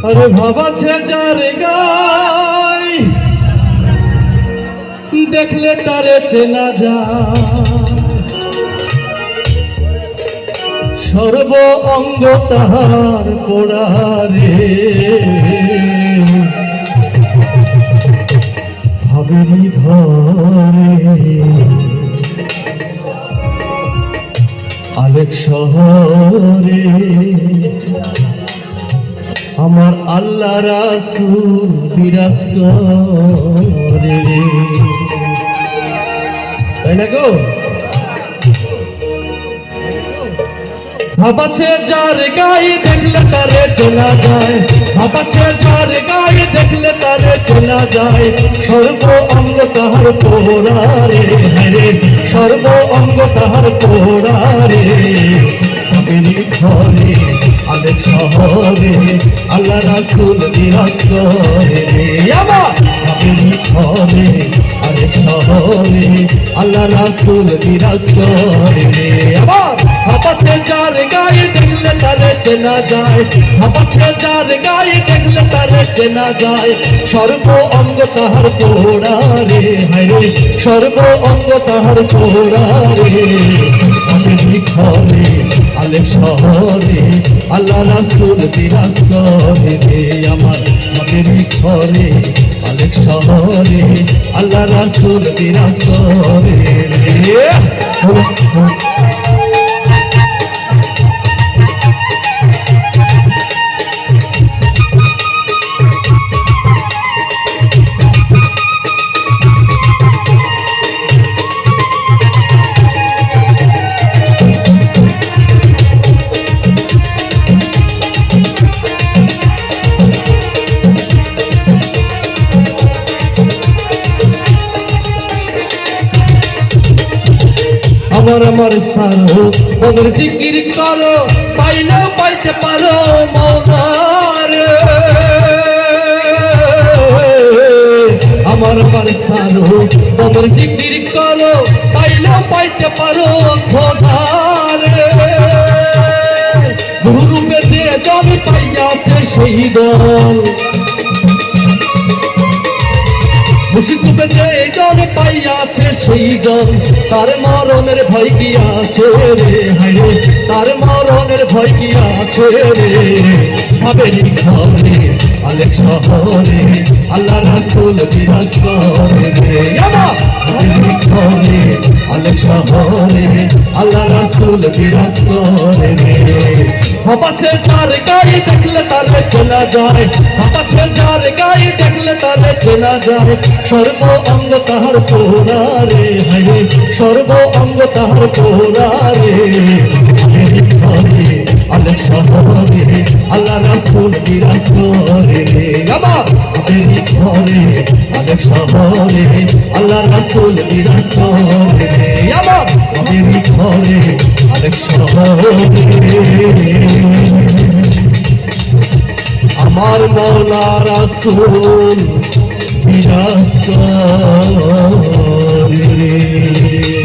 আরে ভাবাছে যার গায় দেখলে তারে চেনা যায়, সর্ব অঙ্গ তাহার পোড়ারে ভাবেরি ঘরে আলেক শহরে আমার আল্লাহ রাসূল বিরাজ করে রে। তাই না গো? ভাবাছে যার গায়ে দেখলে তারে চেনা যায়, ভাবাছে যার গায়ে দেখলে তারে চেনা যায়, সর্ব অঙ্গ তাহার পোড়া রে, হরে সর্ব অঙ্গ তাহার পোড়া রে। ভাবেরি ঘরে আলেক শহরে আল্লাহ রাসূল বিরাজ করে রে। আমার ভাবেরি ঘরে আলেক শহরে আল্লাহ রাসূল বিরাজ করে রে। আমার ভাবাছে যার গায়ে দেখলে তারে চেনা যায়, ভাবাছে যার গায়ে দেখলে তারে চেনা যায়, সর্ব অঙ্গ তাহার পোড়া রে, হরে সর্ব অঙ্গ তাহার পোড়া রে। ভাবেরি ঘরে আলেক শহরে আল্লাহ রাসূল বিরাজ করে রে। আমার ভাবেরি ঘরে আলেক শহরে আল্লাহ রাসূল বিরাজ করে রে। আমার আমার সারো ওদের জিকির করো, পাইলেও পাইতে পারো মওলার। আমার আমার সারো ওদের জিকির করো, পাইলেও পাইতে পারো খোদার। গুরু রূপে যে জন পাইয়াছে সেই দল, মুর্শিদ রূপে যে জন পাইয়াছে সেই জন, তার মরণের ভয় কি আছে রে, হায়রে তার মরণের ভয় কি আছে রে। ভাবেরি ঘরে আলেক শহরে আল্লাহ রাসূল বিরাজ করে রে। আমার ভাবেরি ঘরে আলেক শহরে আল্লাহ রাসূল বিরাজ করে রে। ভাবাছে যার গায়ে দেখলে তারে চেনা যায়, ভাবাছে যার গায়ে দেখলে তারে চেনা যায়, সর্ব অঙ্গ তাহার পোড়া রে, হরে সর্ব অঙ্গ তাহার পোড়া রে। ভাবেরি ঘরে আলেক শহরে আল্লাহ রাসূল বিরাজ করে রে। আমার ভাবেরি ঘরে আলেক শহরে আল্লাহ রাসূল বিরাজ করে রে। আমার ভাবেরি ঘরে আলেক শহরে আমার মওলা রাসূল বিরাজ করে রে।